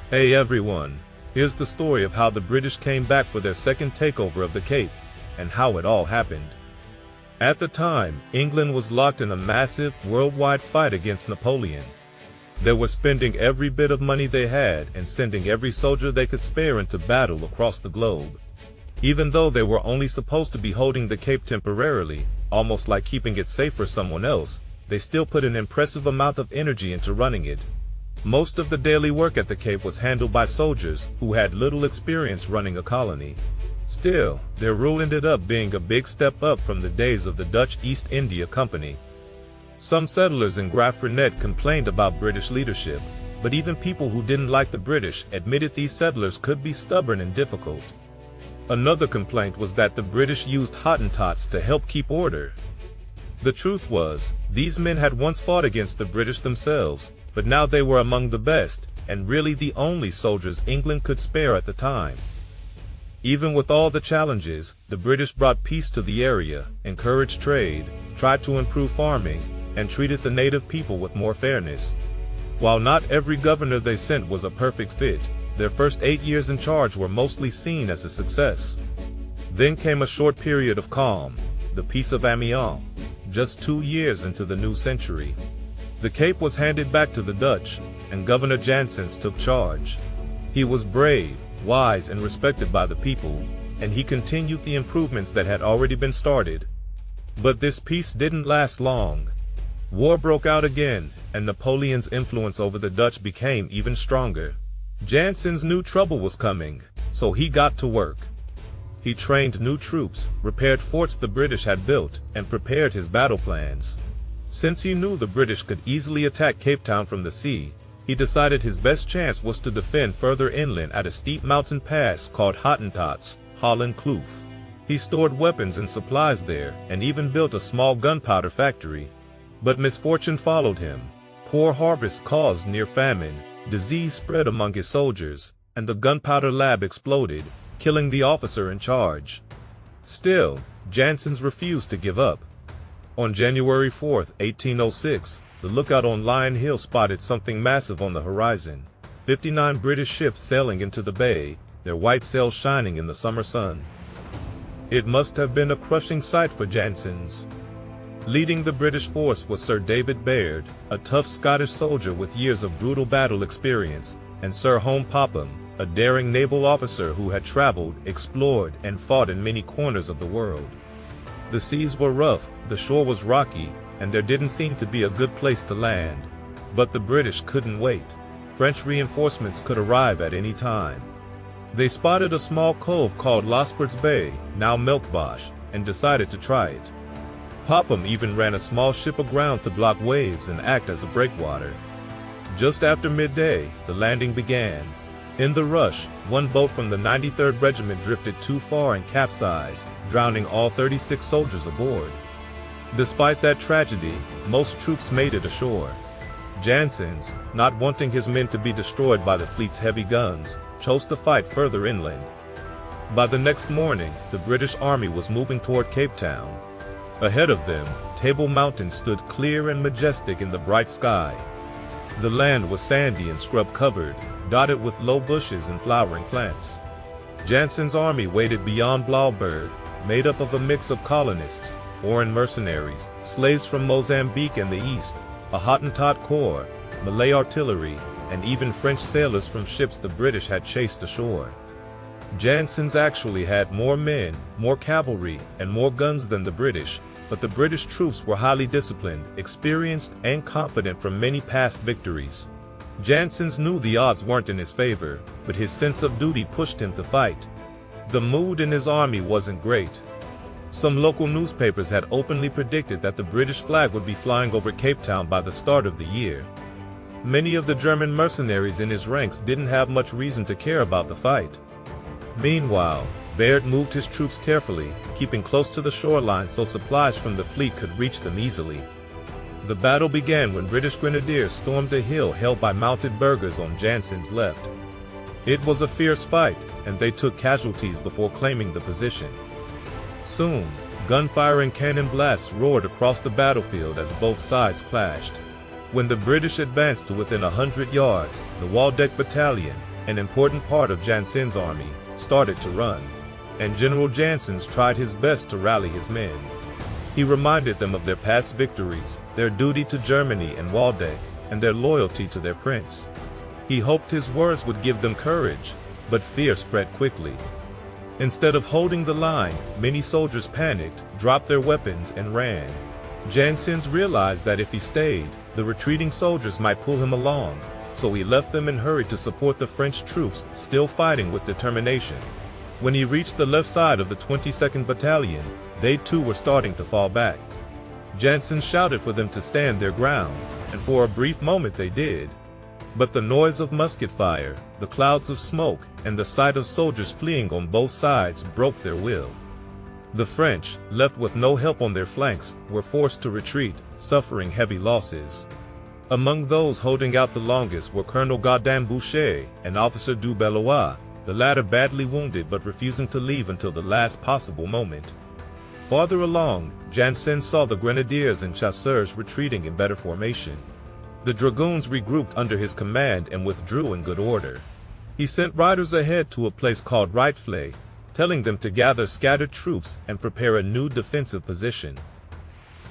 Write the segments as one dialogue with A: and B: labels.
A: Hey everyone, here's the story of how the British came back for their second takeover of the Cape, and how it all happened. At the time, England was locked in a massive, worldwide fight against Napoleon. They were spending every bit of money they had and sending every soldier they could spare into battle across the globe. Even though they were only supposed to be holding the Cape temporarily, almost like keeping it safe for someone else, they still put an impressive amount of energy into running it. Most of the daily work at the Cape was handled by soldiers who had little experience running a colony. Still, their rule ended up being a big step up from the days of the Dutch East India Company. Some settlers in Graaff-Reinet complained about British leadership, but even people who didn't like the British admitted these settlers could be stubborn and difficult. Another complaint was that the British used Hottentots to help keep order. The truth was, these men had once fought against the British themselves, but now they were among the best, and really the only soldiers England could spare at the time. Even with all the challenges, the British brought peace to the area, encouraged trade, tried to improve farming, and treated the native people with more fairness. While not every governor they sent was a perfect fit, their first 8 years in charge were mostly seen as a success. Then came a short period of calm, the Peace of Amiens, just 2 years into the new century. The Cape was handed back to the Dutch, and Governor Janssens took charge. He was brave, wise, and respected by the people, and he continued the improvements that had already been started. But this peace didn't last long. War broke out again, and Napoleon's influence over the Dutch became even stronger. Janssens knew trouble was coming, so he got to work. He trained new troops, repaired forts the British had built, and prepared his battle plans. Since he knew the British could easily attack Cape Town from the sea, he decided his best chance was to defend further inland at a steep mountain pass called Hottentots, Holland Kloof. He stored weapons and supplies there, and even built a small gunpowder factory. But misfortune followed him. Poor harvests caused near famine, disease spread among his soldiers, and the gunpowder lab exploded, killing the officer in charge. Still, Janssens refused to give up. On January 4, 1806, the lookout on Lion Hill spotted something massive on the horizon. 59 British ships sailing into the bay, their white sails shining in the summer sun. It must have been a crushing sight for Janssens. Leading the British force was Sir David Baird, a tough Scottish soldier with years of brutal battle experience, and Sir Home Popham, a daring naval officer who had traveled, explored, and fought in many corners of the world. The seas were rough, the shore was rocky, and there didn't seem to be a good place to land. But the British couldn't wait. French reinforcements could arrive at any time. They spotted a small cove called Louisbourg's Bay, now Melkbosch, and decided to try it. Popham even ran a small ship aground to block waves and act as a breakwater. Just after midday, the landing began. In the rush, one boat from the 93rd Regiment drifted too far and capsized, drowning all 36 soldiers aboard. Despite that tragedy, most troops made it ashore. Janssens, not wanting his men to be destroyed by the fleet's heavy guns, chose to fight further inland. By the next morning, the British Army was moving toward Cape Town. Ahead of them, Table Mountain stood clear and majestic in the bright sky. The land was sandy and scrub-covered, dotted with low bushes and flowering plants. Janssens' army waited beyond Blaauwberg, made up of a mix of colonists, foreign mercenaries, slaves from Mozambique and the east, a Hottentot corps, Malay artillery, and even French sailors from ships the British had chased ashore. Janssens actually had more men, more cavalry, and more guns than the British, but the British troops were highly disciplined, experienced, and confident from many past victories. Janssens knew the odds weren't in his favor, but his sense of duty pushed him to fight. The mood in his army wasn't great. Some local newspapers had openly predicted that the British flag would be flying over Cape Town by the start of the year. Many of the German mercenaries in his ranks didn't have much reason to care about the fight. Meanwhile, Baird moved his troops carefully, keeping close to the shoreline so supplies from the fleet could reach them easily. The battle began when British grenadiers stormed a hill held by mounted burghers on Janssens' left. It was a fierce fight, and they took casualties before claiming the position. Soon, gunfire and cannon blasts roared across the battlefield as both sides clashed. When the British advanced to within 100 yards, the Waldeck Battalion, an important part of Janssens' army, started to run, and General Janssens tried his best to rally his men. He reminded them of their past victories, their duty to Germany and Waldeck, and their loyalty to their prince. He hoped his words would give them courage, but fear spread quickly. Instead of holding the line, many soldiers panicked, dropped their weapons, and ran. Janssens realized that if he stayed, the retreating soldiers might pull him along, so he left them and hurried to support the French troops still fighting with determination. When he reached the left side of the 22nd Battalion, they too were starting to fall back. Janssens shouted for them to stand their ground, and for a brief moment they did. But the noise of musket fire, the clouds of smoke, and the sight of soldiers fleeing on both sides broke their will. The French, left with no help on their flanks, were forced to retreat, suffering heavy losses. Among those holding out the longest were Colonel Gaudin Boucher and Officer du Bellois, the latter badly wounded but refusing to leave until the last possible moment. Farther along, Janssens saw the grenadiers and chasseurs retreating in better formation. The dragoons regrouped under his command and withdrew in good order. He sent riders ahead to a place called Rietvlei, telling them to gather scattered troops and prepare a new defensive position.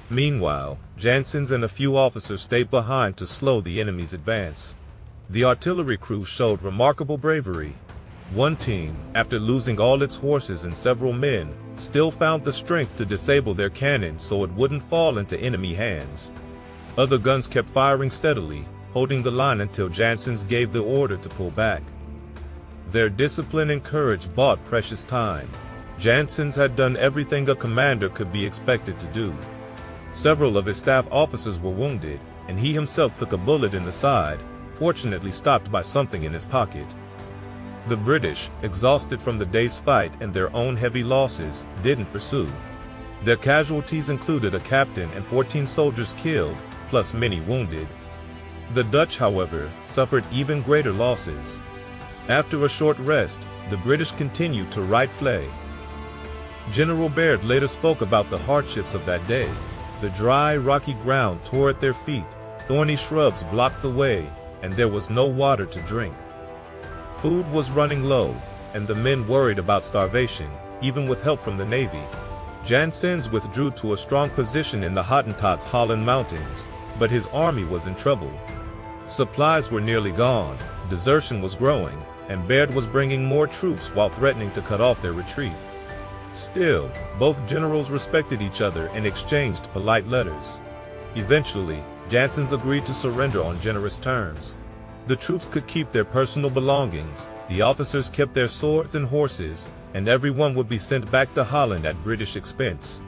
A: Meanwhile, Janssens and a few officers stayed behind to slow the enemy's advance. The artillery crew showed remarkable bravery. One team, after losing all its horses and several men, still found the strength to disable their cannon so it wouldn't fall into enemy hands. Other guns kept firing steadily, holding the line until Janssens gave the order to pull back. Their discipline and courage bought precious time. Janssens had done everything a commander could be expected to do. Several of his staff officers were wounded, and he himself took a bullet in the side, fortunately stopped by something in his pocket. The British, exhausted from the day's fight and their own heavy losses, didn't pursue. Their casualties included a captain and 14 soldiers killed, plus many wounded. The Dutch, however, suffered even greater losses. After a short rest, the British continued to Rietvlei. General Baird later spoke about the hardships of that day. The dry, rocky ground tore at their feet, thorny shrubs blocked the way, and there was no water to drink. Food was running low, and the men worried about starvation, even with help from the Navy. Janssens withdrew to a strong position in the Hottentots Holland Mountains, but his army was in trouble. Supplies were nearly gone, desertion was growing, and Baird was bringing more troops while threatening to cut off their retreat. Still, both generals respected each other and exchanged polite letters. Eventually, Janssens agreed to surrender on generous terms. The troops could keep their personal belongings, the officers kept their swords and horses, and everyone would be sent back to Holland at British expense.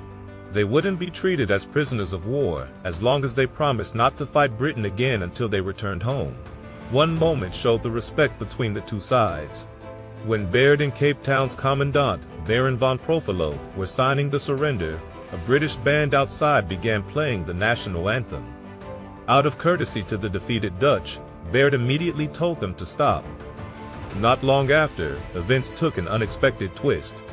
A: They wouldn't be treated as prisoners of war, as long as they promised not to fight Britain again until they returned home. One moment showed the respect between the two sides. When Baird and Cape Town's commandant, Baron von Profilo, were signing the surrender, a British band outside began playing the national anthem. Out of courtesy to the defeated Dutch, Baird immediately told them to stop. Not long after, events took an unexpected twist.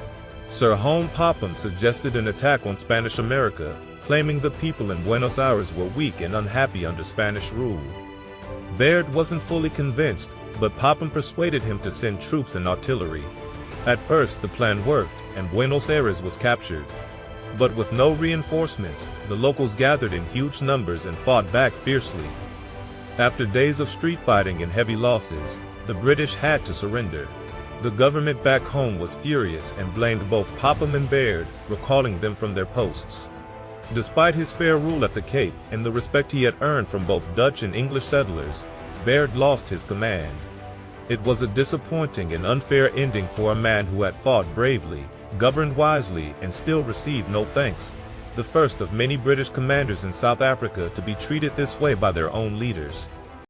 A: Sir Home Popham suggested an attack on Spanish America, claiming the people in Buenos Aires were weak and unhappy under Spanish rule. Baird wasn't fully convinced, but Popham persuaded him to send troops and artillery. At first the plan worked, and Buenos Aires was captured. But with no reinforcements, the locals gathered in huge numbers and fought back fiercely. After days of street fighting and heavy losses, the British had to surrender. The government back home was furious and blamed both Popham and Baird, recalling them from their posts. Despite his fair rule at the Cape and the respect he had earned from both Dutch and English settlers, Baird lost his command. It was a disappointing and unfair ending for a man who had fought bravely, governed wisely, and still received no thanks. The first of many British commanders in South Africa to be treated this way by their own leaders.